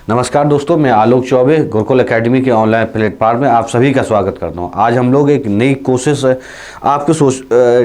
नमस्कार दोस्तों, मैं आलोक चौबे गुरुकुल एकेडमी के ऑनलाइन प्लेटफॉर्म में आप सभी का स्वागत करता हूं। आज हम लोग एक नई कोशिश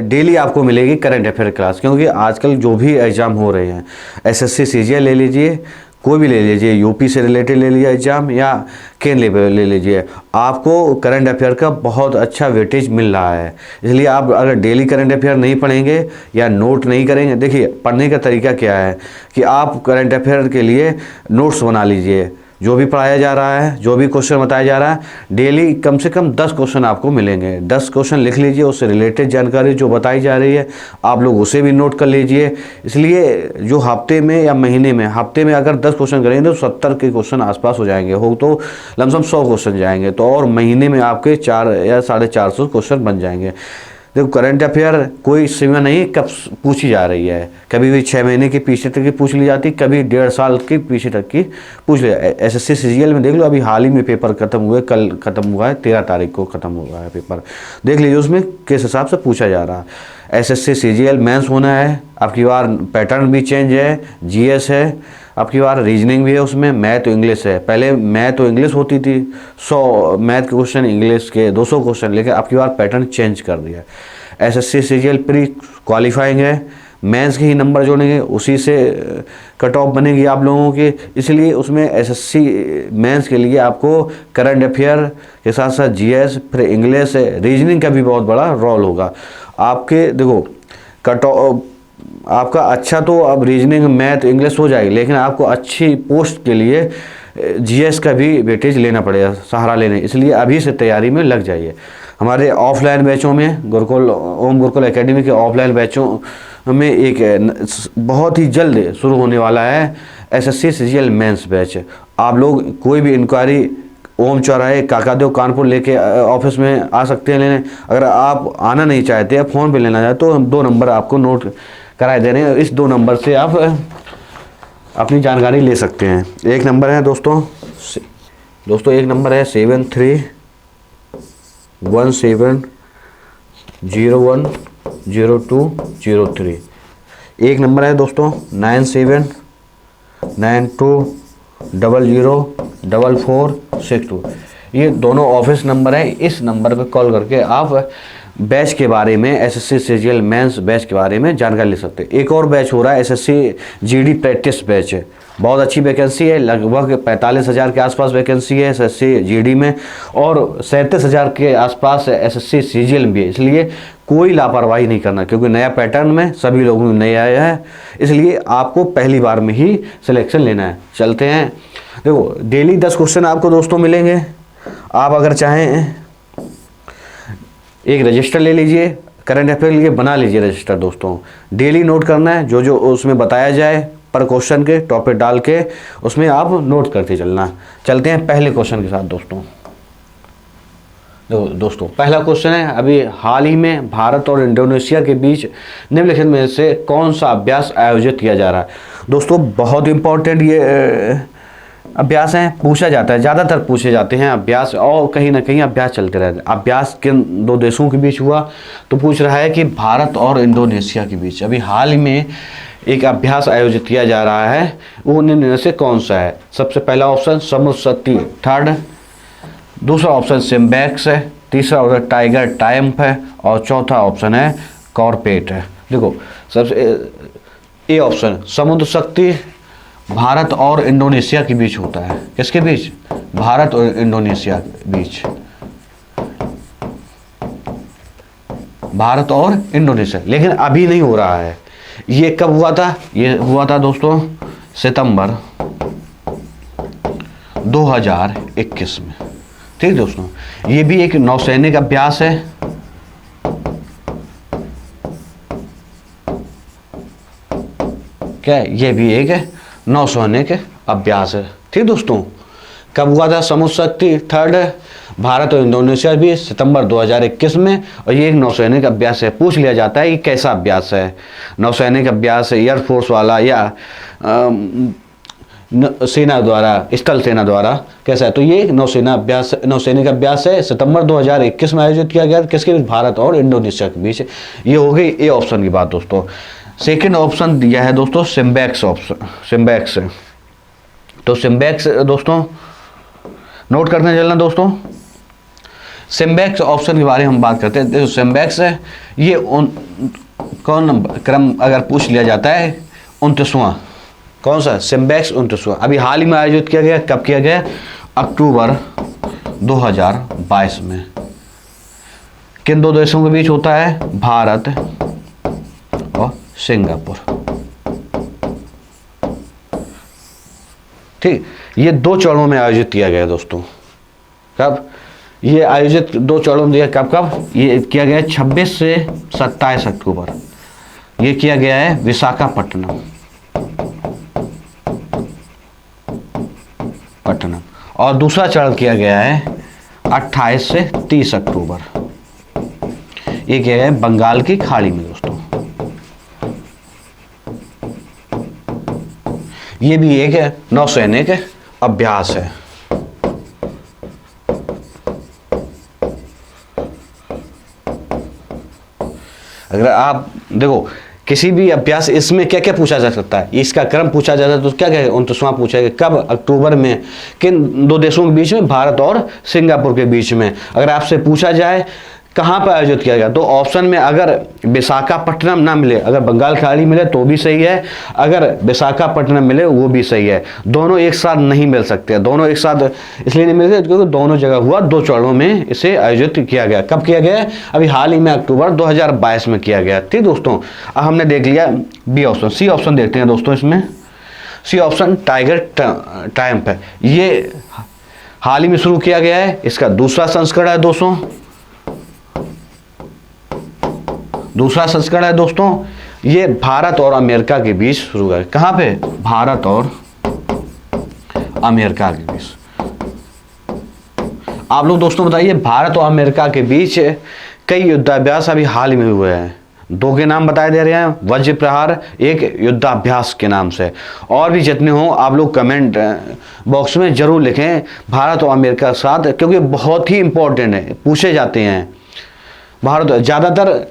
डेली आपको मिलेगी करंट अफेयर क्लास, क्योंकि आजकल जो भी एग्ज़ाम हो रहे हैं, एसएससी सीजीएल ले लीजिए, कोई भी ले लीजिए, यूपी से रिलेटेड ले लीजिए एग्ज़ाम या केन लेवल ले लीजिए, आपको करंट अफेयर का बहुत अच्छा वेटेज मिल रहा है। इसलिए आप अगर डेली करंट अफेयर नहीं पढ़ेंगे या नोट नहीं करेंगे, देखिए पढ़ने का तरीका क्या है कि आप करंट अफेयर के लिए नोट्स बना लीजिए। जो भी पढ़ाया जा रहा है, जो भी क्वेश्चन बताया जा रहा है, डेली कम से कम 10 क्वेश्चन आपको मिलेंगे। 10 क्वेश्चन लिख लीजिए, उससे रिलेटेड जानकारी जो बताई जा रही है आप लोग उसे भी नोट कर लीजिए। इसलिए जो हफ्ते में या महीने में, हफ्ते में अगर 10 क्वेश्चन करेंगे तो 70 के क्वेश्चन आसपास हो जाएंगे, हो तो लमसम 100 क्वेश्चन जाएंगे, तो और महीने में आपके 4 या 450 क्वेश्चन बन जाएंगे। देखो, करंट अफेयर कोई सीमा नहीं कब पूछी जा रही है, कभी भी 6 महीने के पीछे तक की पूछ ली जाती, कभी 1.5 साल के पीछे तक की पूछ लिया। एसएससी सीजीएल में देख लो, अभी हाल ही में पेपर खत्म हुए, कल खत्म हुआ है, 13 तारीख को खत्म हुआ है पेपर। देख लीजिए उसमें किस हिसाब से पूछा जा रहा है। एसएससी सीजीएल मेंस होना है, आपकी बार पैटर्न भी चेंज है, जीएस है, आपकी बार रीजनिंग भी है, उसमें मैथ इंग्लिश है। पहले मैथ तो इंग्लिश होती थी, 100 मैथ के क्वेश्चन, इंग्लिश के 200 क्वेश्चन, लेकिन आपकी बार पैटर्न चेंज कर दिया। एसएससी सीजीएल प्री क्वालिफाइंग है, मेंस के ही नंबर जोड़ेंगे, उसी से कट ऑफ बनेगी आप लोगों की। इसलिए उसमें एसएससी मेंस के लिए आपको करंट अफेयर के साथ साथ जीएस, फिर इंग्लिश, रीजनिंग का भी बहुत बड़ा रोल होगा आपके। देखो, कट ऑफ आपका अच्छा तो अब रीजनिंग, मैथ, इंग्लिश हो जाएगी, लेकिन आपको अच्छी पोस्ट के लिए जीएस का भी वेटेज लेना पड़ेगा, सहारा लेने। इसलिए अभी से तैयारी में लग जाइए। हमारे ऑफलाइन बैचों में, ओम गुरुकुल एकेडमी के ऑफलाइन बैचों में एक बहुत ही जल्द शुरू होने वाला है एसएससी सीजीएल मेंस बैच। आप लोग कोई भी इंक्वायरी ओम चौराहे काकादेव कानपुर लेके ऑफिस में आ सकते हैं लेने। अगर आप आना नहीं चाहते, आप फ़ोन पे लेना चाहते तो हम 2 नंबर आपको नोट कराए दे रहे हैं, इस 2 नंबर से आप अपनी जानकारी ले सकते हैं। एक नंबर है दोस्तों, एक नंबर है 7317010203। एक नंबर है दोस्तों 9792004462। ये दोनों ऑफिस नंबर है। इस नंबर पर कॉल करके आप बैच के बारे में, एसएससी सीजीएल मेंस बैच के बारे में जानकारी ले सकते हैं। एक और बैच हो रहा है एसएससी जीडी प्रैक्टिस बैच, बहुत अच्छी वैकेंसी है, लगभग 45,000 के आसपास वैकेंसी है एसएससी जीडी में, और 37,000 के आसपास एसएससी सीजीएल में भी है। इसलिए कोई लापरवाही नहीं करना, क्योंकि नया पैटर्न में सभी लोगों में नया आया है, इसलिए आपको पहली बार में ही सिलेक्शन लेना है। चलते हैं। देखो, डेली 10 क्वेश्चन आपको दोस्तों मिलेंगे। आप अगर चाहें एक रजिस्टर ले लीजिए, करंट अफेयर के लिए बना लीजिए रजिस्टर दोस्तों। डेली नोट करना है, जो जो उसमें बताया जाए पर क्वेश्चन के टॉपिक डाल के उसमें आप नोट करते चलना। चलते हैं पहले क्वेश्चन के साथ दोस्तों। देखो दोस्तों, पहला क्वेश्चन है, अभी हाल ही में भारत और इंडोनेशिया के बीच निम्नलिखित में से कौन सा अभ्यास आयोजित किया जा रहा है। दोस्तों, बहुत इंपॉर्टेंट ये अभ्यास हैं, पूछा जाता है, ज़्यादातर पूछे जाते हैं अभ्यास, और कहीं ना कहीं अभ्यास चलते रहते हैं। अभ्यास किन 2 देशों के बीच हुआ, तो पूछ रहा है कि भारत और इंडोनेशिया के बीच अभी हाल ही में एक अभ्यास आयोजित किया जा रहा है, वो उनमें से कौन सा है। सबसे पहला ऑप्शन समुद्र शक्ति थर्ड, दूसरा ऑप्शन सिम्बैक्स है, तीसरा ऑप्शन टाइगर ट्रायम्फ है, और चौथा ऑप्शन है कॉर्पेट है। देखो, सबसे ए ऑप्शन समुद्र शक्ति भारत और इंडोनेशिया के बीच होता है। किसके बीच? भारत और इंडोनेशिया के बीच, भारत और इंडोनेशिया। लेकिन अभी नहीं हो रहा है। ये कब हुआ था? ये हुआ था दोस्तों सितंबर 2021 में। ठीक दोस्तों, ये भी एक नौसैनिक अभ्यास है। क्या है? ये भी एक नौसैनिक अभ्यास है। ठीक दोस्तों, कब हुआ था? समुद्र शक्ति थर्ड, भारत और इंडोनेशिया भी सितंबर 2021 में, और ये एक नौसैनिक अभ्यास है। पूछ लिया जाता है कि कैसा अभ्यास है, नौसैनिक अभ्यास है, एयरफोर्स वाला या सेना द्वारा, स्थल सेना द्वारा, कैसा है? तो ये नौसैनिक अभ्यास है, सितंबर 2021 में आयोजित किया गया। किसके बीच? भारत और इंडोनेशिया के बीच। ये हो गई ए ऑप्शन की बात दोस्तों। सेकंड ऑप्शन दिया है दोस्तों सिम्बैक्स ऑप्शन, सिम्बैक्स तो सिम्बैक्स दोस्तों नोट करने चलना दोस्तों। सिम्बैक्स ऑप्शन के बारे में हम बात करते हैं। देखो सिम्बैक्स है ये कौन क्रम अगर पूछ लिया जाता है 29वां, कौन सा? सिम्बैक्स 29वां। अभी हाल ही में आयोजित किया गया। कब किया गया? अक्टूबर 2022 में। किन दो देशों के बीच होता है? भारत और सिंगापुर। ठीक, ये 2 चरणों में आयोजित किया गया दोस्तों। कब ये आयोजित? 2 चरणों में दिया। कब कब ये किया गया? 26 से 27 अक्टूबर। ये किया गया है विशाखापट्टनम। और दूसरा चरण किया गया है 28 से 30 अक्टूबर। ये किया गया है बंगाल की खाड़ी में दोस्तों। ये भी एक नौसैनिक अभ्यास है। अगर आप देखो किसी भी अभ्यास, इसमें क्या क्या पूछा जा सकता है? इसका क्रम पूछा जाता है तो क्या क्या 29वां पूछा गया। कब? अक्टूबर में। किन 2 देशों के बीच में? भारत और सिंगापुर के बीच में। अगर आपसे पूछा जाए कहाँ पर आयोजित किया गया, तो ऑप्शन में अगर विशाखापट्टनम ना मिले, अगर बंगाल खाड़ी मिले तो भी सही है, अगर विशाखापट्टनम मिले वो भी सही है। दोनों एक साथ नहीं मिल सकते। दोनों एक साथ इसलिए नहीं मिलते क्योंकि दोनों जगह हुआ, 2 चरणों में इसे आयोजित किया गया। कब किया गया? अभी हाल ही में अक्टूबर 2022 में किया गया। ठीक दोस्तों, अब हमने देख लिया बी ऑप्शन। सी ऑप्शन देखते हैं दोस्तों। इसमें सी ऑप्शन टाइगर ट्रायम्फ है। ये हाल ही में शुरू किया गया है। इसका दूसरा संस्करण है दोस्तों। दूसरा संस्करण है दोस्तों। ये भारत और अमेरिका के बीच शुरू है। कहां पे? भारत और अमेरिका के बीच। आप लोग दोस्तों बताइए, भारत और अमेरिका के बीच कई युद्धाभ्यास अभी हाल ही में हुए हैं। 2 के नाम बताए दे रहे हैं, वज्र प्रहार, एक युद्धाभ्यास के नाम से। और भी जितने हों आप लोग कमेंट बॉक्स में जरूर लिखें भारत और अमेरिका के साथ, क्योंकि बहुत ही इंपॉर्टेंट है, पूछे जाते हैं। भारत ज़्यादातर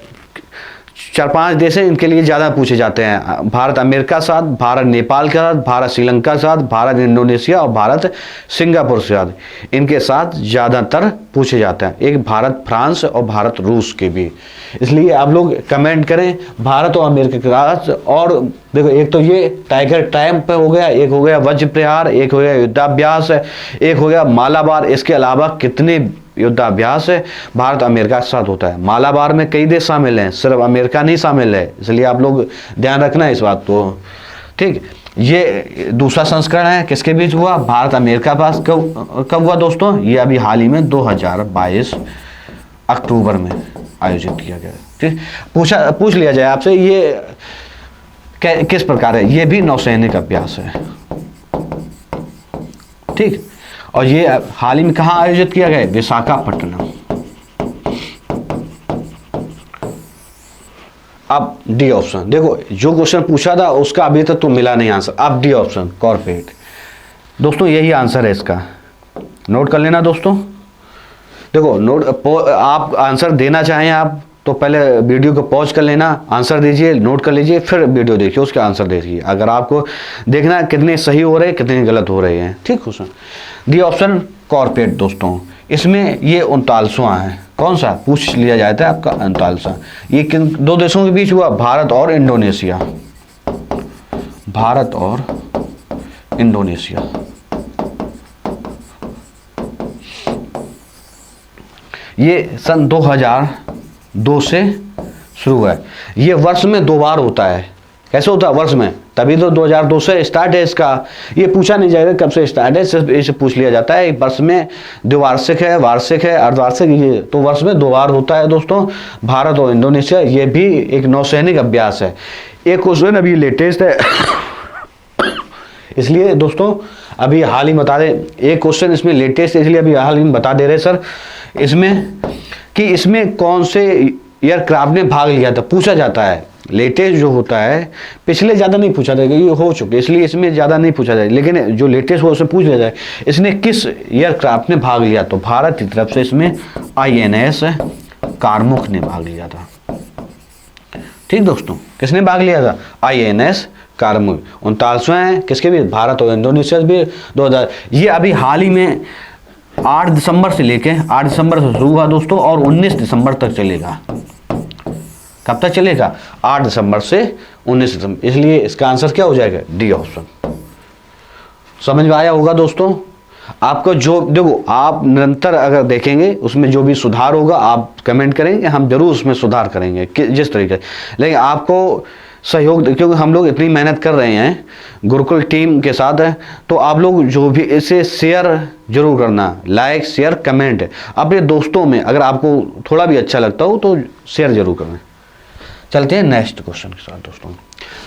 4-5 देश हैं, इनके लिए ज़्यादा पूछे जाते हैं। भारत अमेरिका के साथ, भारत नेपाल के साथ, भारत श्रीलंका के साथ, भारत इंडोनेशिया और भारत सिंगापुर के साथ, इनके साथ ज़्यादातर पूछे जाते हैं। एक भारत फ्रांस और भारत रूस के भी। इसलिए आप लोग कमेंट करें भारत और अमेरिका के साथ। और देखो, एक तो ये टाइगर ट्रायम्फ हो गया, एक हो गया वज्र प्रहार, एक हो गया युद्धाभ्यास, एक हो गया मालाबार। इसके अलावा कितने युद्धाभ्यास है भारत अमेरिका के साथ होता है। मालाबार में कई देश शामिल हैं, सिर्फ अमेरिका नहीं शामिल है, इसलिए आप लोग ध्यान रखना है इस बात को। ठीक, ये दूसरा संस्करण है। किसके बीच हुआ? भारत अमेरिका पास। कब हुआ दोस्तों? ये अभी हाल ही में 2022 अक्टूबर में आयोजित किया गया। ठीक, पूछ लिया जाए आपसे ये किस प्रकार है? ये भी नौसैनिक अभ्यास है। ठीक, और ये हाल ही में कहाँ आयोजित किया गया? विशाखापट्टनम। अब डी ऑप्शन देखो, जो क्वेश्चन पूछा था उसका अभी तक तो मिला नहीं आंसर। अब डी ऑप्शन कॉर्पोरेट दोस्तों, यही आंसर है इसका। नोट कर लेना दोस्तों। देखो आप आंसर देना चाहें आप तो पहले वीडियो को पॉज कर लेना, आंसर दीजिए, नोट कर लीजिए, फिर वीडियो देखिए, उसके आंसर देखिए। अगर आपको देखना कितने सही हो रहे हैं कितने गलत हो रहे हैं। ठीक क्वेश्चन डी ऑप्शन कॉर्पोरेट दोस्तों, इसमें ये 39वां है। कौन सा पूछ लिया जाता है आपका? 39वां। ये किन 2 देशों के बीच हुआ? भारत और इंडोनेशिया। भारत और इंडोनेशिया। ये सन 2002 से शुरू हुआ है। ये वर्ष में 2 बार होता है। कैसे होता है? वर्ष में, तभी तो 2002 से स्टार्ट है इसका। ये पूछा नहीं जाएगा कब से स्टार्ट है, सिर्फ इसे पूछ लिया जाता है। वर्ष में द्विवार्षिक है, वार्षिक है, अर्धवार्षिक, ये तो वर्ष में 2 बार होता है दोस्तों। भारत और इंडोनेशिया, ये भी एक नौसैनिक अभ्यास है। एक क्वेश्चन अभी लेटेस्ट है इसलिए दोस्तों अभी हाल ही बता दें, एक क्वेश्चन इसमें लेटेस्ट है इसलिए अभी हाल ही बता दे रहे सर इसमें कि इसमें कौन से एयरक्राफ्ट ने भाग लिया था, पूछा जाता है। लेटेस्ट जो होता है, पिछले ज़्यादा नहीं पूछा जाएगा, ये हो चुके इसलिए इसमें ज़्यादा नहीं पूछा जाए, लेकिन जो लेटेस्ट हो उसे पूछ लिया जाए इसने किस एयरक्राफ्ट ने भाग लिया। तो भारत की तरफ से इसमें INS कारमुख ने भाग लिया था। ठीक दोस्तों, किसने भाग लिया था? INS कारमुल। 39वें हैं किसके भी? भारत और इंडोनेशिया भी 2000। ये अभी हाल ही में 8 दिसंबर से लेके 8 दिसंबर से शुरू हुआ दोस्तों और 19 दिसंबर तक चलेगा। कब तक चलेगा? 8 दिसंबर से 19 दिसंबर। इसलिए इसका आंसर क्या हो जाएगा? D option. समझ में आया होगा दोस्तों? आपको जो देखो, आप निरंतर अगर देखेंगे उसमें जो भी सुधार होगा आप कमेंट करेंगे, हम जरूर उसमें सुधार करेंगे जिस तरीके। लेकिन आपको सहयोग, क्योंकि हम लोग इतनी मेहनत कर रहे हैं गुरुकुल टीम के साथ है, तो आप लोग जो भी इसे शेयर जरूर करना, लाइक शेयर कमेंट अपने दोस्तों में, अगर आपको थोड़ा भी अच्छा लगता हो तो शेयर जरूर करना। चलते हैं नेक्स्ट क्वेश्चन के साथ दोस्तों।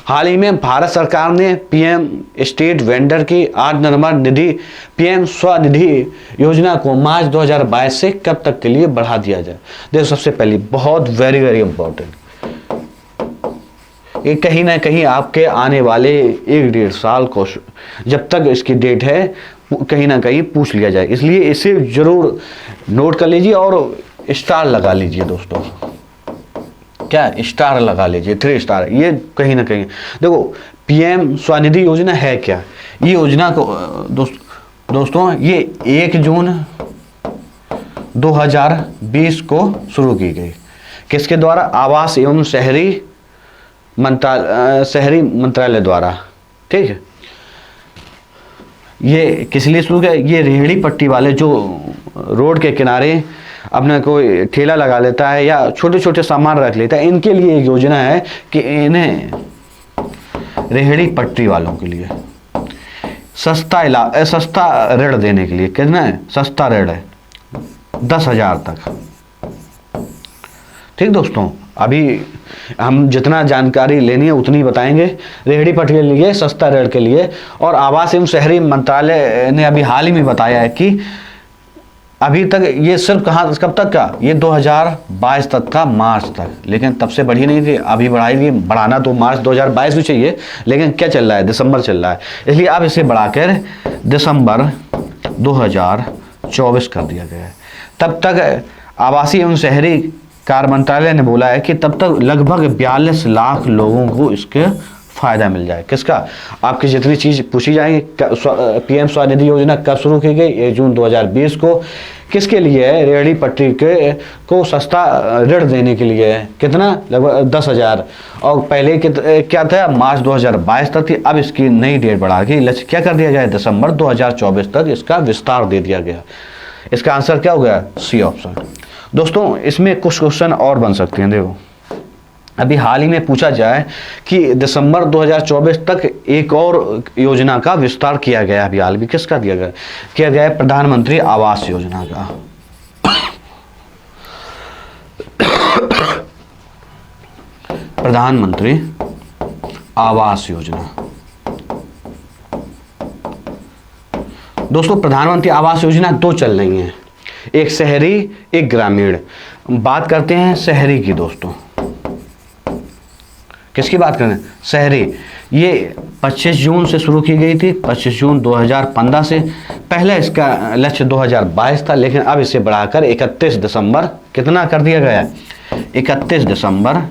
हाल ही में भारत सरकार ने PM स्टेट वेंडर की आत्मनिर्भर निधि PM स्वनिधि योजना को मार्च 2022 से कब तक के लिए बढ़ा दिया जाए? देखो, सबसे पहले बहुत वेरी वेरी इंपॉर्टेंट, ये कहीं ना कहीं आपके आने वाले 1-1.5 साल को जब तक इसकी डेट है कहीं ना कहीं पूछ लिया जाए, इसलिए इसे जरूर नोट कर लीजिए और स्टार लगा लीजिए दोस्तों। क्या? स्टार लगा लीजिए, 3 स्टार। ये कहीं ना कहीं देखो, PM स्वनिधि योजना है क्या? ये योजना को दोस्तों ये 1 जून 2020 को शुरू की गई। किसके द्वारा? आवास एवं शहरी मंत्रालय द्वारा। ठीक है, ये किस लिए शुरू किया? ये रेहड़ी पट्टी वाले जो रोड के किनारे अपना कोई ठेला लगा लेता है या छोटे छोटे सामान रख लेता है, इनके लिए एक योजना है कि इन्हें रेहड़ी पट्टी वालों के लिए सस्ता ऋण देने के लिए। कितना है? सस्ता ऋण है 10,000 तक। ठीक दोस्तों, अभी हम जितना जानकारी लेनी है उतनी बताएंगे। रेहड़ी पट्टी के लिए सस्ता ऋण के लिए, और आवास एवं शहरी मंत्रालय ने अभी हाल ही में बताया है कि अभी तक ये सिर्फ कब तक का? ये 2022 तक का, मार्च तक। लेकिन तब से बढ़ी नहीं थी, अभी बढ़ाई थी। बढ़ाना तो मार्च 2022 भी चाहिए, लेकिन क्या चल रहा है? दिसंबर चल रहा है, इसलिए अब इसे बढ़ाकर दिसंबर 2024 कर दिया गया है। तब तक आवासीय एवं शहरी कार्य मंत्रालय ने बोला है कि तब तक लगभग 42 लाख लोगों को इसके फायदा मिल जाए। किसका? आपकी जितनी चीज पूछी जाएगी। PM स्वनिधि योजना कब शुरू की गई? 1 जून 2020 को। किसके लिए है? रेहड़ी पट्टी के को सस्ता ऋण देने के लिए है। कितना? लगभग 10,000। और पहले क्या था? मार्च 2022 तक थी, अब इसकी नई डेट बढ़ा के लक्ष्य क्या कर दिया जाए? दिसंबर 2024 तक इसका विस्तार दे दिया गया। इसका आंसर क्या हो गया? C option. दोस्तों, इसमें कुछ क्वेश्चन और बन सकते हैं। देखो, अभी हाल ही में पूछा जाए कि दिसंबर 2024 तक एक और योजना का विस्तार किया गया। अभी हाल भी किसका किया गया है? प्रधानमंत्री आवास योजना का। प्रधानमंत्री आवास योजना। दोस्तों, प्रधानमंत्री आवास योजना 2 चल रही हैं, एक शहरी एक ग्रामीण। बात करते हैं शहरी की दोस्तों। किसकी बात करें? शहरी। ये 25 जून से शुरू की गई थी, 25 जून 2015 से। पहले इसका लक्ष्य 2022 था, लेकिन अब इसे बढ़ाकर 31 दिसंबर कितना कर दिया गया? 31 दिसंबर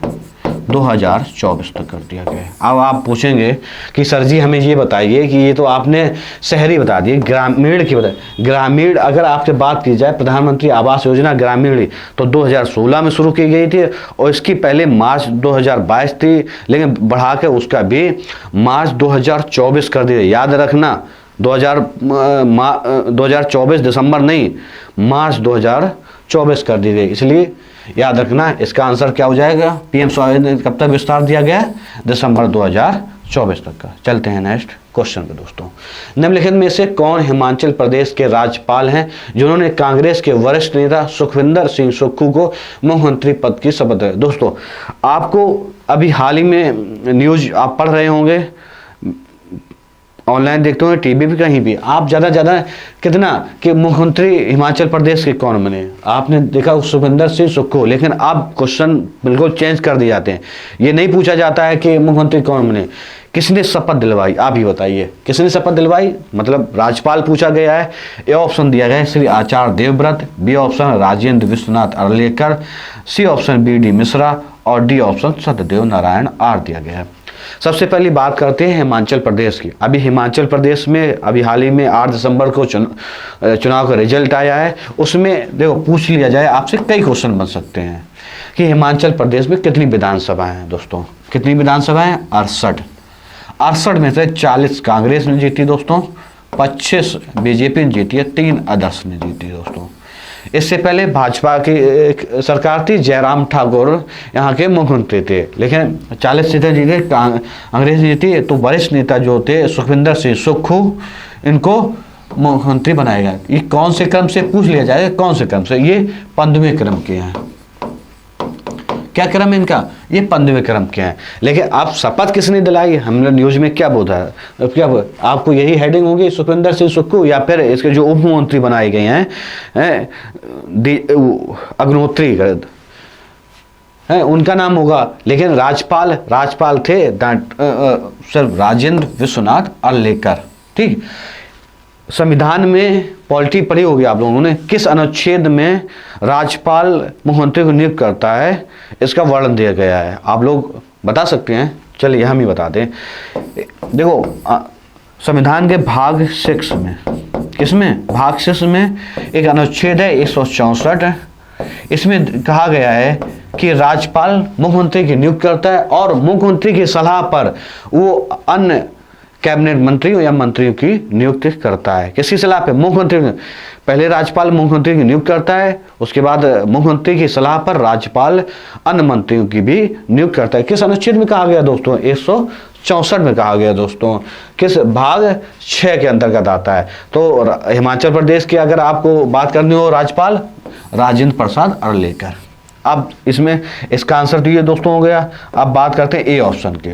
2024 तक कर दिया गया है। अब आप पूछेंगे कि सर जी हमें ये बताइए कि ये तो आपने शहरी बता दिए, ग्रामीण की बताइए। ग्रामीण अगर आपसे बात की जाए, प्रधानमंत्री आवास योजना ग्रामीण तो 2016 में शुरू की गई थी और इसकी पहले मार्च 2022 थी, लेकिन बढ़ा के उसका भी मार्च 2024 कर दिया। याद रखना 2024 दिसंबर नहीं, मार्च 2024 कर दी गई, इसलिए याद रखना। इसका आंसर क्या हो जाएगा? PM स्वनिधि कब तक विस्तार दिया गया? दिसंबर 2024 तक का। चलते हैं नेक्स्ट क्वेश्चन पे दोस्तों। निम्नलिखित में से कौन हिमाचल प्रदेश के राज्यपाल हैं जिन्होंने कांग्रेस के वरिष्ठ नेता सुखविंदर सिंह सुक्खू को मुख्यमंत्री पद की शपथ दिलाई? दोस्तों, आपको अभी हाल ही में न्यूज आप पढ़ रहे होंगे, ऑनलाइन देखते हो, टीवी भी, कहीं भी आप ज़्यादा कितना कि मुख्यमंत्री हिमाचल प्रदेश के कौन बने? आपने देखा सुखविंदर सिंह सुक्खू, लेकिन अब क्वेश्चन बिल्कुल चेंज कर दिए जाते हैं। ये नहीं पूछा जाता है कि मुख्यमंत्री कौन बने, किसने शपथ दिलवाई? आप ही बताइए किसने शपथ दिलवाई? मतलब राज्यपाल पूछा गया है। ए ऑप्शन दिया गया है Shri Acharya Devvrat, B option Rajendra Vishwanath Arlekar, C option BD Mishra और D option Satyadev Narayan R दिया गया है। सबसे पहली बात करते हैं हिमाचल प्रदेश की। अभी हिमाचल प्रदेश में अभी हाल ही में 8 दिसंबर को चुनाव का रिजल्ट आया है। उसमें देखो पूछ लिया जाए आपसे, कई क्वेश्चन बन सकते हैं कि हिमाचल प्रदेश में कितनी विधानसभाएं हैं दोस्तों। कितनी विधानसभाएं हैं? 68 में से 40 कांग्रेस ने जीती दोस्तों, 25 बीजेपी ने जीती है, 3 अदर्स ने जीती दोस्तों। इससे पहले भाजपा की सरकार थी, जयराम ठाकुर यहाँ के मुख्यमंत्री थे, लेकिन 40 सीटें जीते, कांग्रेस जीती। तो वरिष्ठ नेता जो थे सुखविंदर सिंह सुक्खू, इनको मुख्यमंत्री बनाया गया। ये कौन से क्रम से पूछ लिया जाएगा, कौन से क्रम से? ये 15वें क्रम के हैं। क्या क्रम है इनका? ये 15वें क्रम के हैं। लेकिन आप शपथ किसने दिलाई? हमने न्यूज में क्या बोला है, क्या आपको यही हेडिंग होगी, सुखविंदर सिंह सुक्खू, या फिर इसके जो उप मुख्यमंत्री बनाए गए हैं अग्निहोत्री है, उनका नाम होगा। लेकिन राजपाल थे सर राजेंद्र विश्वनाथ अर्लेकर। ठीक, संविधान में पॉलिटी पढ़ी होगी आप लोगों ने, किस अनुच्छेद में राज्यपाल मुख्यमंत्री को नियुक्त करता है, इसका वर्णन दिया गया है। आप लोग बता सकते हैं? चलिए हम ही बता दें। देखो संविधान के भाग 6 में, किसमें? भाग 6 में एक अनुच्छेद है 164। इसमें कहा गया है कि राज्यपाल मुख्यमंत्री की नियुक्त करता है और मुख्यमंत्री की सलाह पर वो अन्य कैबिनेट मंत्रियों या मंत्रियों की नियुक्ति करता है। किसकी सलाह पे? मुख्यमंत्री। पहले राज्यपाल मुख्यमंत्री की नियुक्ति करता है, उसके बाद मुख्यमंत्री की सलाह पर राज्यपाल अन्य मंत्रियों की भी नियुक्ति करता है। किस अनुच्छेद में कहा गया दोस्तों? 164 में कहा गया दोस्तों। किस भाग 6 के अंतर्गत आता है। तो हिमाचल प्रदेश की अगर आपको बात करनी हो, राज्यपाल राजेंद्र प्रसाद अर्लेकर। अब इसमें इसका आंसर तो ये दोस्तों हो गया। अब बात करते हैं ए ऑप्शन के,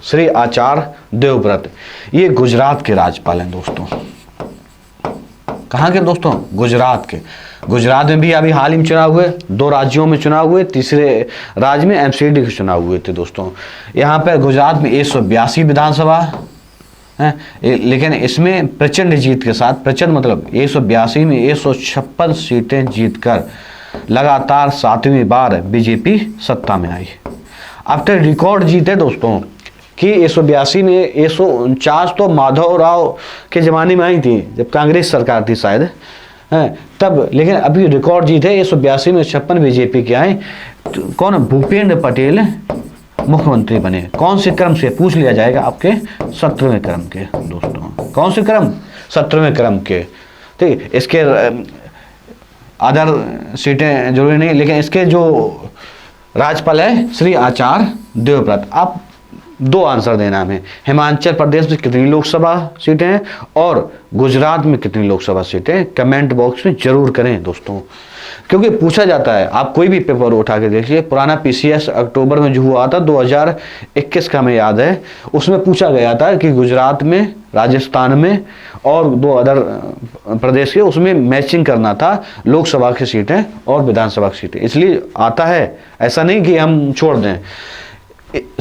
श्री आचार्य देवव्रत। ये गुजरात के राज्यपाल हैं दोस्तों। कहाँ के दोस्तों? गुजरात के। गुजरात में भी अभी हाल ही में चुनाव हुए, 2 राज्यों में चुनाव हुए, तीसरे राज्य में एमसीडी के चुनाव हुए थे दोस्तों। यहाँ पे गुजरात में 182 विधानसभा है, लेकिन इसमें प्रचंड जीत के साथ, प्रचंड मतलब 182 में 156 सीटें जीतकर लगातार 7वीं बार बीजेपी सत्ता में आई। आफ्टर रिकॉर्ड जीते दोस्तों कि 182 में 149 तो माधवराव के ज़माने में आई थी, जब कांग्रेस सरकार थी शायद, है तब। लेकिन अभी रिकॉर्ड जीते 182 में 56 बीजेपी के आए। तो कौन? भूपेंद्र पटेल मुख्यमंत्री बने। कौन से क्रम से? पूछ लिया जाएगा आपके 17वें क्रम के दोस्तों। कौन से क्रम? 17वें क्रम के। ठीक, इसके अदर सीटें जरूरी नहीं, लेकिन इसके जो राज्यपाल है श्री आचार्य देवव्रत। आप 2 आंसर देना हमें, हिमाचल प्रदेश में कितनी लोकसभा सीटें हैं और गुजरात में कितनी लोकसभा सीटें, कमेंट बॉक्स में जरूर करें दोस्तों, क्योंकि पूछा जाता है। आप कोई भी पेपर उठा के देखिए, पुराना पीसीएस अक्टूबर में जो हुआ था 2021 का हमें याद है, उसमें पूछा गया था कि गुजरात में, राजस्थान में और 2 अदर प्रदेश के, उसमें मैचिंग करना था लोकसभा की सीटें और विधानसभा की सीटें, इसलिए आता है। ऐसा नहीं कि हम छोड़ दें।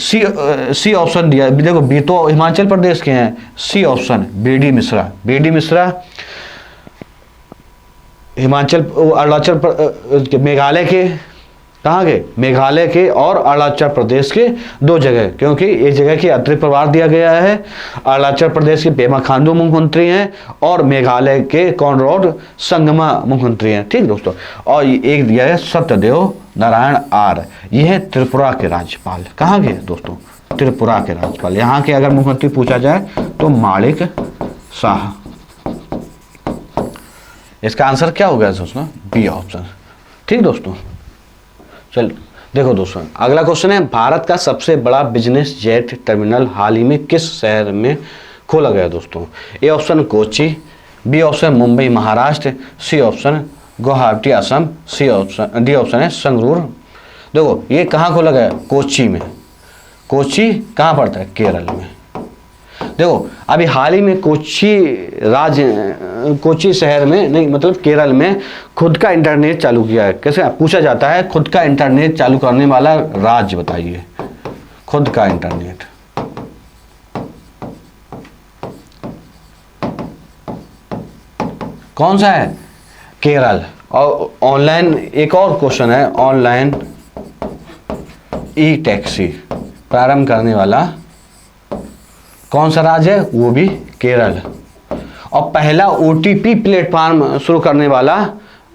सी ऑप्शन दिया, देखो बी तो हिमाचल प्रदेश के हैं, C option BD Mishra Himachal, Arunachal, Meghalaya के, कहाँ के? मेघालय के और अरुणाचल प्रदेश के 2 जगह, क्योंकि एक जगह की अतिरिक्त प्रभार दिया गया है। अरुणाचल प्रदेश के पेमा खांडू मुख्यमंत्री हैं और मेघालय के कॉनराड संगमा मुख्यमंत्री हैं। ठीक दोस्तों, और एक दिया है सत्यदेव नारायण आर, ये है त्रिपुरा के राज्यपाल। कहाँ के दोस्तों? त्रिपुरा के राज्यपाल। यहाँ के अगर मुख्यमंत्री पूछा जाए तो माणिक शाह। इसका आंसर क्या होगा दोस्तों? B option. ठीक दोस्तों, चल देखो दोस्तों, अगला क्वेश्चन है, भारत का सबसे बड़ा बिजनेस जेट टर्मिनल हाल ही में किस शहर में खोला गया दोस्तों? A option Kochi, B option Mumbai Maharashtra, C option Guwahati Assam, D option है संगरूर। देखो ये कहाँ खोला गया? कोची में। कोची कहाँ पड़ता है? केरल में। देखो अभी हाल ही में कोची शहर में नहीं, मतलब केरल में खुद का इंटरनेट चालू किया है। कैसे पूछा जाता है? खुद का इंटरनेट चालू करने वाला राज्य बताइए। खुद का इंटरनेट, कौन सा है? केरल। और ऑनलाइन, एक और क्वेश्चन है, ऑनलाइन ई टैक्सी प्रारंभ करने वाला कौन सा राज्य है? वो भी केरल। और पहला ओटीपी प्लेटफॉर्म शुरू करने वाला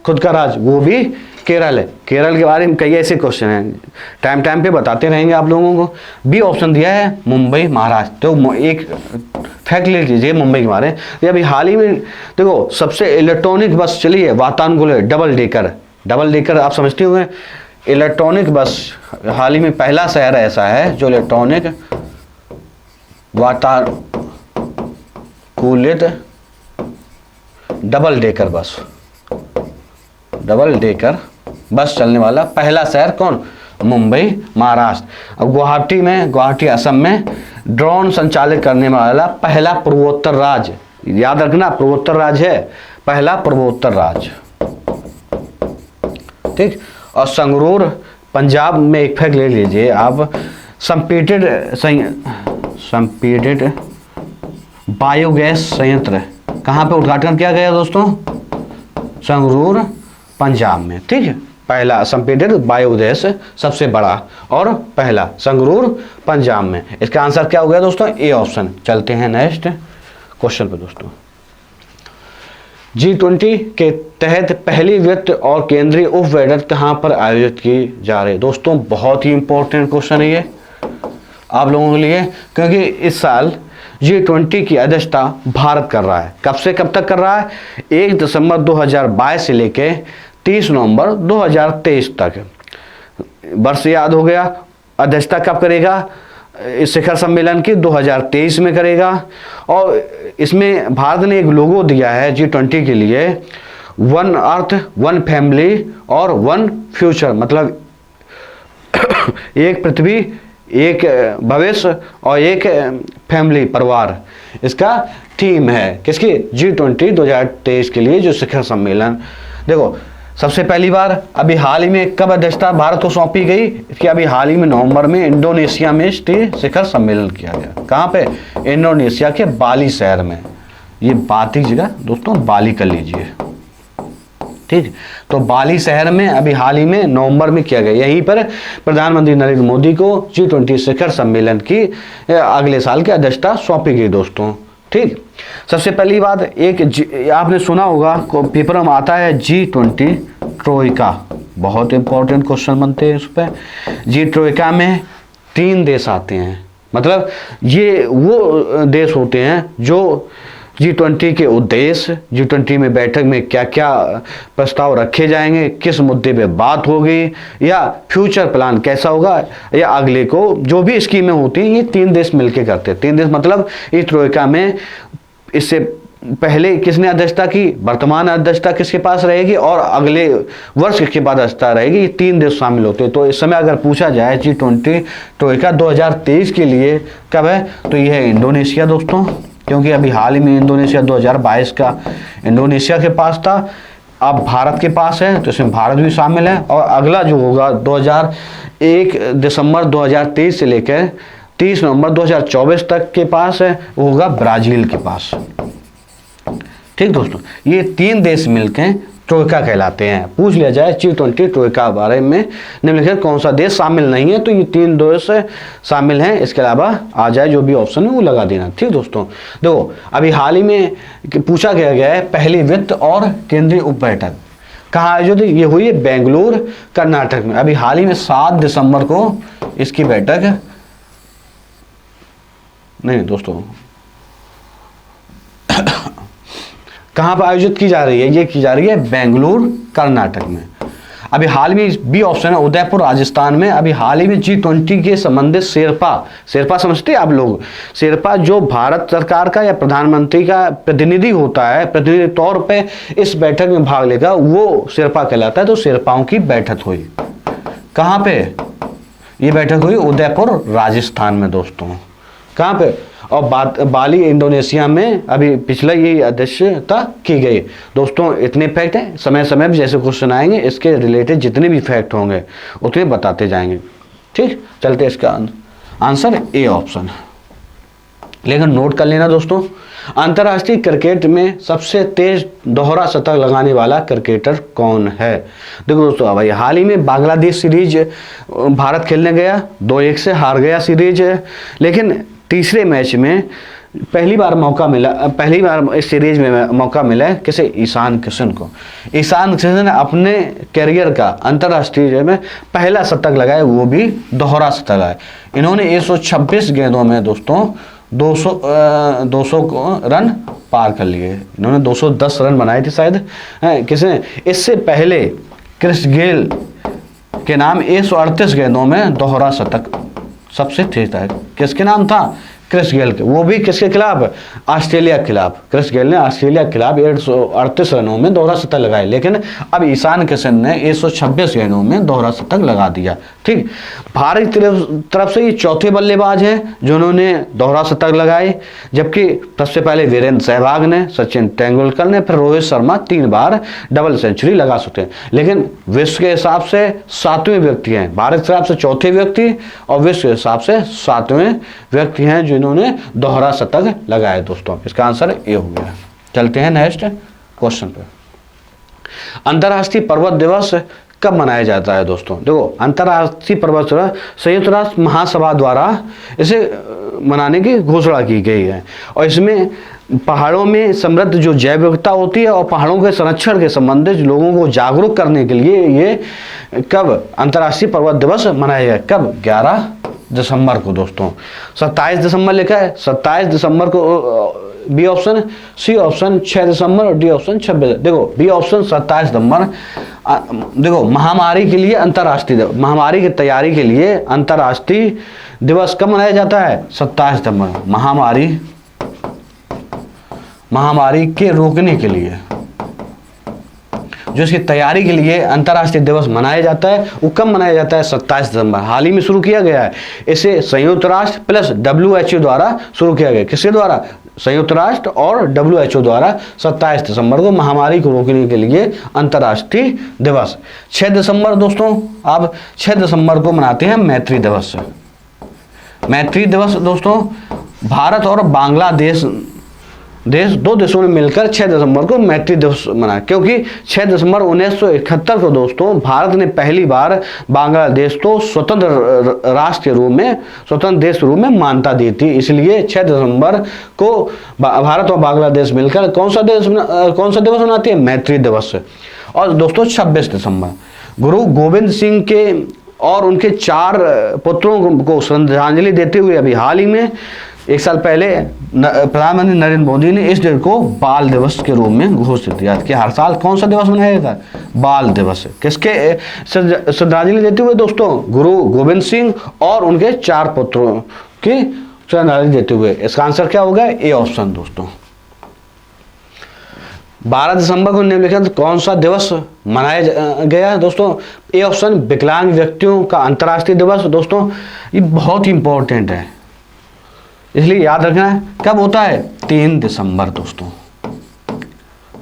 खुद का राज्य वो भी केरल है। केरल के बारे में कई ऐसे क्वेश्चन हैं, टाइम टाइम पे बताते रहेंगे आप लोगों को। बी ऑप्शन दिया है मुंबई महाराष्ट्र। तो एक फैक्ट ले लीजिए मुंबई के बारे में। ये अभी हाल ही में देखो सबसे इलेक्ट्रॉनिक बस चली है वातानुकूलित डबल डेकर। डबल डेकर आप समझते होंगे, इलेक्ट्रॉनिक बस हाल ही में पहला शहर ऐसा है जो इलेक्ट्रॉनिक वातानुकूलित डबल डेकर बस चलने वाला पहला शहर कौन? मुंबई महाराष्ट्र। अब गुवाहाटी असम में ड्रोन संचालित करने वाला पहला पूर्वोत्तर राज्य, याद रखना पूर्वोत्तर राज्य है, पहला पूर्वोत्तर राज्य। ठीक। और संगरूर पंजाब में एक फैक्ट ले लीजिए आप, संपीडित बायोगैस संयंत्र कहाँ पे उद्घाटन किया गया दोस्तों? संगरूर पंजाब में। ठीक है, पहला संपीडित बायोगैस सबसे बड़ा और पहला संगरूर पंजाब में। इसका आंसर क्या हो गया दोस्तों? A option. चलते हैं नेक्स्ट क्वेश्चन पे दोस्तों। G20 के तहत पहली वित्त और केंद्रीय उप बैठक कहाँ पर आयोजित की जा रही है? दोस्तों बहुत ही इंपॉर्टेंट क्वेश्चन है ये आप लोगों के लिए, क्योंकि इस साल G20 की अध्यक्षता भारत कर रहा है। कब से कब तक कर रहा है? 1 दिसंबर 2022 से लेके 30 नवंबर 2023 तक। वर्ष याद हो गया। अध्यक्षता कब करेगा? इस शिखर सम्मेलन की 2023 में करेगा। और इसमें भारत ने एक लोगो दिया है G20 के लिए, वन अर्थ, वन फैमिली और वन फ्यूचर, मतलब एक पृथ्वी, एक भविष्य और एक फैमिली, परिवार। इसका थीम है किसकी? G20 2023 के लिए जो शिखर सम्मेलन। देखो सबसे पहली बार अभी हाल ही में कब अध्यक्षता भारत को सौंपी गई? इसकी अभी हाल ही में नवंबर में इंडोनेशिया में शिखर सम्मेलन किया गया। कहाँ पे? इंडोनेशिया के बाली शहर में। ये बात की जगह दोस्तों बाली कर लीजिए। ठीक, तो बाली शहर में अभी हाल ही में नवंबर में किया गया। यहीं पर प्रधानमंत्री नरेंद्र मोदी को G20 शिखर सम्मेलन की अगले साल की अध्यक्षता सौंपी गई दोस्तों। ठीक, सबसे पहली बात आपने सुना होगा पेपर में आता है G20 ट्रोइका, बहुत इंपॉर्टेंट क्वेश्चन बनते हैं इस पर। G ट्रोइका में 3 देश आते हैं, मतलब ये वो देश होते हैं जो G20 के उद्देश्य, G20 में बैठक में क्या क्या प्रस्ताव रखे जाएंगे, किस मुद्दे पे बात होगी, या फ्यूचर प्लान कैसा होगा, या अगले को जो भी स्कीमें होती हैं, ये 3 देश मिलके करते हैं। 3 देश मतलब इस ट्रोइका में इससे पहले किसने अध्यक्षता की, वर्तमान अध्यक्षता किसके पास रहेगी और अगले वर्ष किसके बाद अध्यक्षता रहेगी, ये 3 देश शामिल होते हैं। तो इस समय अगर पूछा जाए G20 ट्रोइका 2023 के लिए कब है, तो ये है इंडोनेशिया दोस्तों, क्योंकि अभी हाल ही में इंडोनेशिया 2022 का इंडोनेशिया के पास था, अब भारत के पास है, तो इसमें भारत भी शामिल है। और अगला जो होगा 1 दिसंबर 2023 से लेकर 30 नवंबर 2024 तक के पास है, वो होगा ब्राजील के पास। ठीक दोस्तों, ये 3 देश मिलकर ट्रोइका कहलाते हैं। पूछ लिया जाए G20 ट्रोइका बारे में निम्नलिखित कौन सा देश शामिल नहीं है, तो ये 3 देश शामिल हैं। इसके अलावा आ जाए जो भी ऑप्शन है वो लगा देना। ठीक दोस्तों, देखो अभी हाल ही में पूछा गया है पहली वित्त और केंद्रीय उप बैठक कहाँ आयोजित? ये हुई है बेंगलुरु कर्नाटक में। अभी हाल ही में 7 दिसंबर को इसकी बैठक, नहीं दोस्तों कहाँ पर आयोजित की जा रही है? ये की जा रही है बेंगलुरु कर्नाटक में। अभी हाल में बी ऑप्शन है उदयपुर राजस्थान में। अभी हाल ही में G20 के संबंधित शेरपा समझते हैं आप लोग? शेरपा जो भारत सरकार का या प्रधानमंत्री का प्रतिनिधि होता है, प्रतिनिधि तौर पे इस बैठक में भाग लेगा, वो शेरपा कहलाता है। तो शेरपाओं की बैठक हुई कहाँ पे? ये बैठक हुई उदयपुर राजस्थान में दोस्तों। कहाँ पे? और बाली इंडोनेशिया में अभी पिछला यही अध्यक्षता की गई दोस्तों। इतने फैक्ट हैं, समय समय पर जैसे क्वेश्चन आएंगे इसके रिलेटेड जितने भी फैक्ट होंगे उतने बताते जाएंगे। ठीक, चलते इसका आंसर ए ऑप्शन। लेकिन नोट कर लेना दोस्तों, अंतर्राष्ट्रीय क्रिकेट में सबसे तेज दोहरा शतक लगाने वाला क्रिकेटर कौन है। देखो दोस्तों, भाई हाल ही में बांग्लादेश सीरीज भारत खेलने गया, 2-1 से हार गया सीरीज, लेकिन तीसरे मैच में पहली बार इस सीरीज में मौका मिला किसे, ईशान किशन को। ईशान किशन ने अपने करियर का अंतर्राष्ट्रीय में पहला शतक लगाया, वो भी दोहरा शतक लगाया। इन्होंने 126 गेंदों में दोस्तों 200 रन पार कर लिए। इन्होंने 210 रन बनाए थे शायद, किसने, इससे पहले क्रिस गेल के नाम 138 गेंदों में दोहरा शतक सबसे तेज था। किसके नाम था, क्रिस गेल के। वो भी किसके खिलाफ, ऑस्ट्रेलिया के खिलाफ। क्रिस गेल ने ऑस्ट्रेलिया के खिलाफ 138 रनों में दोहरा शतक लगाए, लेकिन अब ईशान किशन ने 126 गेंदों में दोहरा शतक लगा दिया। ठीक, भारत की तरफ से ये चौथे बल्लेबाज हैं जिन्होंने दोहरा शतक लगाए, जबकि सबसे पहले वीरेंद्र सहवाग ने, सचिन तेंदुलकर ने, फिर रोहित शर्मा 3 बार डबल सेंचुरी लगा सकते हैं। लेकिन विश्व के हिसाब से 7वें व्यक्ति हैं, भारत के हिसाब से चौथे व्यक्ति और विश्व के हिसाब से 7वें व्यक्ति हैं जिन्होंने दोहरा शतक लगाए। दोस्तों इसका आंसर ए हो गया। चलते हैं नेक्स्ट क्वेश्चन पे। अंतर्राष्ट्रीय पर्वत दिवस कब मनाया जाता है दोस्तों। देखो, अंतर्राष्ट्रीय पर्वत दिवस संयुक्त राष्ट्र महासभा द्वारा इसे मनाने की घोषणा की गई है, और इसमें पहाड़ों में समृद्ध जो जैव विविधता होती है और पहाड़ों के संरक्षण के संबंधित लोगों को जागरूक करने के लिए ये कब अंतर्राष्ट्रीय पर्वत दिवस मनाया गया, कब, 11 दिसंबर को दोस्तों। 27 दिसंबर लिखा है, 27 दिसंबर को बी ऑप्शन, सी ऑप्शन 6 दिसंबर और डी ऑप्शन 26। देखो बी ऑप्शन 27 दिसंबर। देखो, महामारी के लिए अंतर्राष्ट्रीय, महामारी की तैयारी के लिए अंतर्राष्ट्रीय दिवस कब मनाया जाता है, 27 दिसंबर। महामारी के रोकने के लिए, जो इसकी तैयारी के लिए अंतर्राष्ट्रीय दिवस मनाया जाता है, वो कब मनाया जाता है, 27 दिसंबर। हाल ही में शुरू किया गया है। इसे संयुक्त राष्ट्र प्लस WHO द्वारा शुरू किया गया। किसके द्वारा, संयुक्त राष्ट्र और WHO द्वारा 27 दिसंबर को महामारी को रोकने के लिए अंतर्राष्ट्रीय दिवस। 6 दिसंबर दोस्तों, अब 6 दिसंबर को मनाते हैं मैत्री दिवस। मैत्री दिवस दोस्तों, भारत और बांग्लादेश दो देशों ने मिलकर 6 दिसंबर को मैत्री दिवस मनाया, क्योंकि 6 दिसंबर 1971 को दोस्तों भारत ने पहली बार बांग्लादेश को स्वतंत्र राष्ट्र के रूप में, स्वतंत्र देश के रूप में मान्यता दी थी। इसलिए 6 दिसंबर को भारत और बांग्लादेश मिलकर कौन सा दिवस मनाती है, मैत्री दिवस। और दोस्तों 26 दिसंबर गुरु गोविंद सिंह के और उनके 4 पुत्रों को श्रद्धांजलि देते हुए अभी हाल ही में 1 साल पहले प्रधानमंत्री नरेंद्र मोदी ने इस दिन को बाल दिवस के रूप में घोषित किया कि हर साल कौन सा दिवस मनाया जाता है, बाल दिवस। किसके श्रद्धांजलि देते हुए दोस्तों, गुरु गोविंद सिंह और उनके 4 पुत्रों की श्रद्धांजलि देते हुए। इसका आंसर क्या होगा, ए ऑप्शन दोस्तों। 12 दिसंबर को निम्नलिखित कौन सा दिवस मनाया गया दोस्तों, ए ऑप्शन, विकलांग व्यक्तियों का अंतर्राष्ट्रीय दिवस। दोस्तों ये बहुत ही इंपॉर्टेंट है, इसलिए याद रखना है। कब होता है, 3 दिसंबर दोस्तों,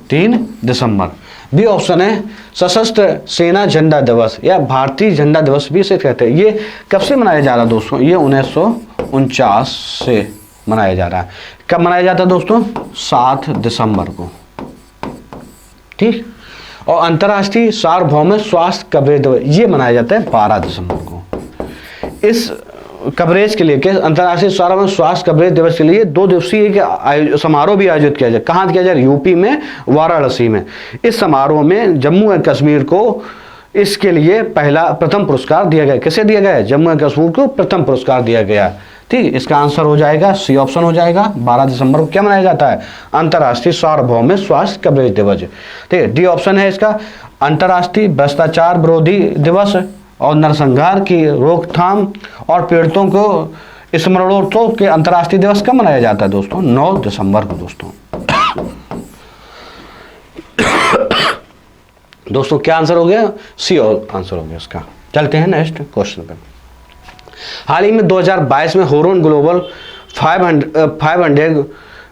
3 दिसंबर। बी ऑप्शन है सशस्त्र सेना झंडा दिवस या भारतीय झंडा दिवस भी इसे कहते हैं। ये कब से मनाया जा रहा है दोस्तों, ये 1949 से मनाया जा रहा है। कब मनाया जाता है दोस्तों, 7 दिसंबर को। ठीक, और अंतर्राष्ट्रीय सार्वभौमिक स्वास्थ्य कवरेज दिवस ये मनाया जाता है 12 दिसंबर को। इस कवरेज के लिए, अंतर्राष्ट्रीय सार्वभौमिक स्वास्थ्य कवरेज दिवस के लिए 2 दिवसीय समारोह भी आयोजित किया जाए। कहाँ किया जाए, यूपी में, वाराणसी में। इस समारोह में जम्मू एवं कश्मीर को इसके लिए प्रथम पुरस्कार दिया गया। किसे दिया गया, जम्मू एवं कश्मीर को प्रथम पुरस्कार दिया गया। ठीक, इसका आंसर हो जाएगा सी ऑप्शन हो जाएगा। 12 दिसंबर को क्या मनाया जाता है, अंतर्राष्ट्रीय सार्वभौमिक स्वास्थ्य कवरेज दिवस। ठीक है, डी ऑप्शन है इसका, अंतर्राष्ट्रीय भ्रष्टाचार विरोधी दिवस और नरसंहार की रोकथाम और पीड़ितों को स्मरणोत्सव के अंतर्राष्ट्रीय दिवस कब मनाया जाता है दोस्तों, 9 दिसंबर को दोस्तों। दोस्तों क्या आंसर हो गया, सी आंसर हो गया इसका। चलते हैं नेक्स्ट क्वेश्चन पे। हाल ही में 2022 में होरोन ग्लोबल 500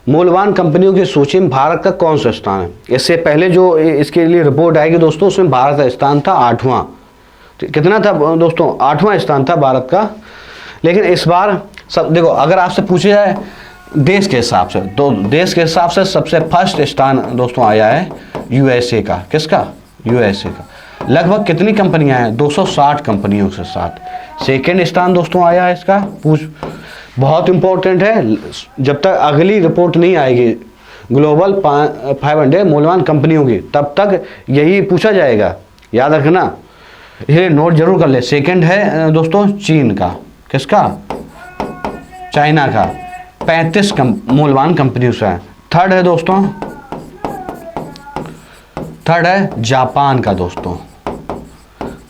मूल्यवान कंपनियों की सूची में भारत का कौन सा स्थान है। इससे पहले जो इसके लिए रिपोर्ट आएगी दोस्तों, उसमें भारत का स्थान था 8वां। कितना था दोस्तों, 8वां स्थान था भारत का। लेकिन इस बार सब देखो, अगर आपसे पूछा जाए देश के हिसाब से, तो देश के हिसाब से सबसे फर्स्ट स्थान दोस्तों आया है यूएसए का। किसका? यूएसए का। लगभग कितनी कंपनियां हैं? 260 कंपनियों के साथ। सेकेंड स्थान दोस्तों आया है इसका। बहुत इंपॉर्टेंट है, जब तक अगली रिपोर्ट नहीं आएगी ग्लोबल 500 मूल्यवान कंपनियों की, तब तक यही पूछा जाएगा, याद रखना, ये नोट जरूर कर ले। सेकंड है दोस्तों चीन का। किसका? चाइना का। 35 मूल्यवान कंपनियों से है। थर्ड है दोस्तों, थर्ड है जापान का दोस्तों।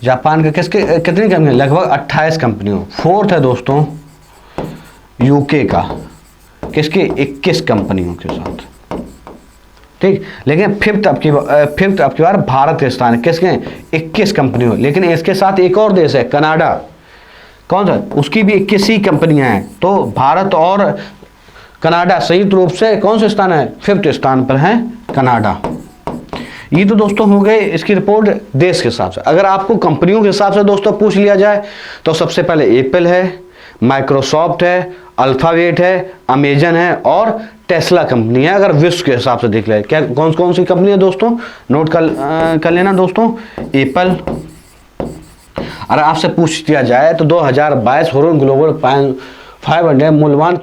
जापान का किसके कितनी कंपनी? लगभग 28 कंपनियों। फोर्थ है दोस्तों यूके का। किसके? 21 कंपनियों के साथ। ठीक, लेकिन फिफ्थ अब की बार भारत के स्थान किसके? 21 कंपनियों। लेकिन इसके साथ एक और देश है कनाडा। कौन सा? उसकी भी 21 ही कंपनियां हैं। तो भारत और कनाडा संयुक्त रूप से कौन से स्थान है? फिफ्थ स्थान पर है कनाडा। ये तो दोस्तों हो गए इसकी रिपोर्ट देश के हिसाब से। अगर आपको कंपनियों के हिसाब से दोस्तों पूछ लिया जाए तो सबसे पहले एप्पल है, माइक्रोसॉफ्ट है, अल्फाबेट है, अमेजन है और टेस्ला कंपनी है। अगर विश्व के हिसाब से देख ले, क्या कौन सी कंपनी है दोस्तों? नोट कर लेना दोस्तों। एप्पल। अगर आपसे पूछ दिया जाए तो 2022 फॉर्ब्स ग्लोबल 500 मूल्यवान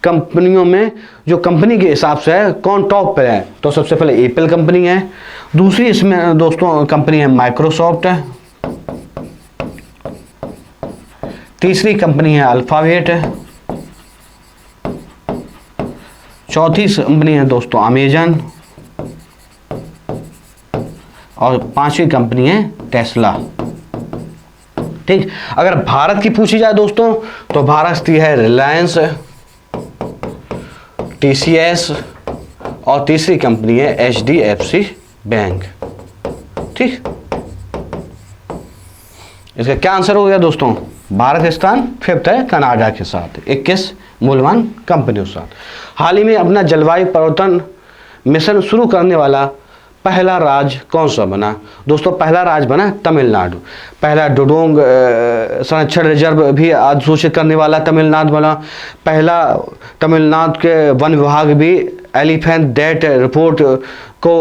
कंपनियों में जो कंपनी के हिसाब से है कौन टॉप पे है, तो सबसे पहले एप्पल कंपनी है। दूसरी इसमें दोस्तों कंपनी है माइक्रोसॉफ्ट है। तीसरी कंपनी है अल्फाबेट है। चौथी कंपनी है दोस्तों अमेजन। और पांचवी कंपनी है टेस्ला। ठीक, अगर भारत की पूछी जाए दोस्तों तो भारत की है रिलायंस, टीसीएस और तीसरी कंपनी है एचडीएफसी बैंक। ठीक, इसका क्या आंसर हो गया दोस्तों? भारत स्थान फिफ्थ है कनाडा के साथ 21 मूल्यवान कंपनियों के साथ। हाल ही में अपना जलवायु परिवर्तन मिशन शुरू करने वाला पहला राज्य कौन सा बना? दोस्तों पहला राज्य बना तमिलनाडु। पहला डुडोंग संरक्षण रिजर्व भी अधिसूचित करने वाला तमिलनाडु बना। पहला तमिलनाडु के वन विभाग भी एलिफेंट डेट रिपोर्ट को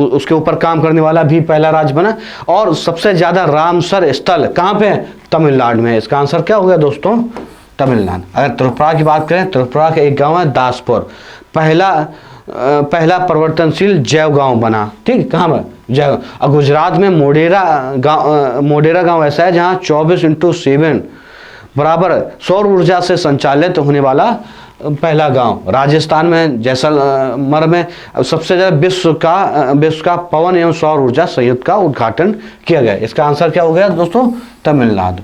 उसके ऊपर काम करने वाला भी पहला राज्य बना। और सबसे ज्यादा रामसर स्थल कहाँ पे? तमिलनाडु में। इसका आंसर क्या हो गया दोस्तों? तमिलनाडु। अगर त्रिपुरा की बात करें, त्रिपुरा का एक गांव है दासपुर, पहला परिवर्तनशील जैव गांव बना। ठीक, कहाँ पर? जैव। और गुजरात में मोडेरा गांव ऐसा है जहां 24/7 बराबर सौर ऊर्जा से संचालित होने वाला पहला गांव। राजस्थान में जैसलमेर में सबसे ज्यादा विश्व का पवन एवं सौर ऊर्जा संयंत्र का उद्घाटन किया गया। इसका आंसर क्या हो गया दोस्तों? तमिलनाडु।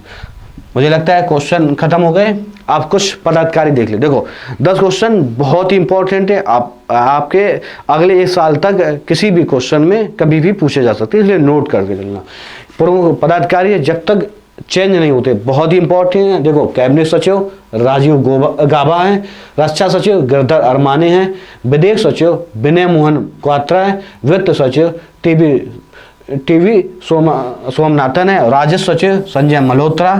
मुझे लगता है क्वेश्चन खत्म हो गए। आप कुछ पदाधिकारी देख ले। देखो 10 क्वेश्चन बहुत ही इंपॉर्टेंट है, आपके अगले 1 साल तक किसी भी क्वेश्चन में कभी भी पूछे जा सकते हैं, इसलिए नोट करके चलना। प्रमुख पदाधिकारी जब तक चेंज नहीं होते बहुत ही इंपॉर्टेंट है। देखो कैबिनेट सचिव राजीव गाबा हैं, रक्षा सचिव गिरधर अरमाने हैं, विदेश सचिव विनय मोहन क्वात्रा है, वित्त सचिव टीवी सोमनाथन है, राजस्व सचिव संजय मल्होत्रा,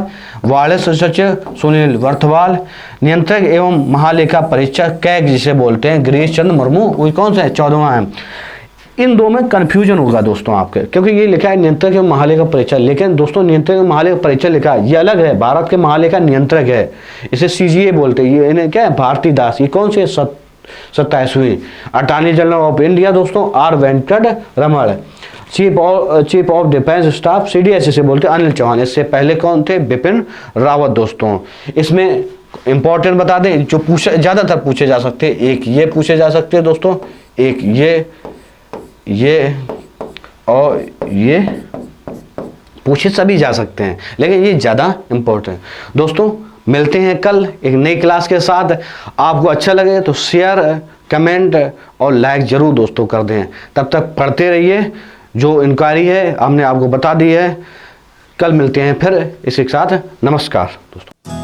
वाणिज्य सचिव सुनील वर्थवाल, नियंत्रक एवं महालेखा परीक्षक कैग जिसे बोलते हैं गिरीश चंद्र मुर्मू, वो कौन सा है? 14वां है। इन दो में कंफ्यूजन होगा दोस्तों आपके, क्योंकि ये लिखा है नियंत्रक एवं महालेखा परीक्षक, लेकिन दोस्तों नियंत्रक एवं महालेखा परीक्षक लिखा है ये अलग है, भारत के महालेखा नियंत्रक है, इसे सीजीए बोलते हैं। ये इन्हें क्या है? भारती दास। ये कौन से? 27वीं। अटॉर्नी जनरल ऑफ इंडिया दोस्तों R Venkat Raman. Chief of defence staff CDS से बोलते हैं अनिल चौहान। इससे पहले कौन थे? बिपिन रावत दोस्तों। इसमें इंपॉर्टेंट बता दें जो ज्यादातर पूछे जा सकते हैं, एक ये पूछे जा सकते हैं दोस्तों, एक ये और ये पूछे सभी जा सकते हैं, लेकिन ये ज्यादा इंपॉर्टेंट दोस्तों। मिलते हैं कल एक नई क्लास के साथ। आपको अच्छा लगे तो शेयर, कमेंट और लाइक जरूर दोस्तों कर दें। तब तक पढ़ते रहिए, जो इंक्वायरी है हमने आपको बता दी है। कल मिलते हैं फिर इसी के साथ। नमस्कार दोस्तों।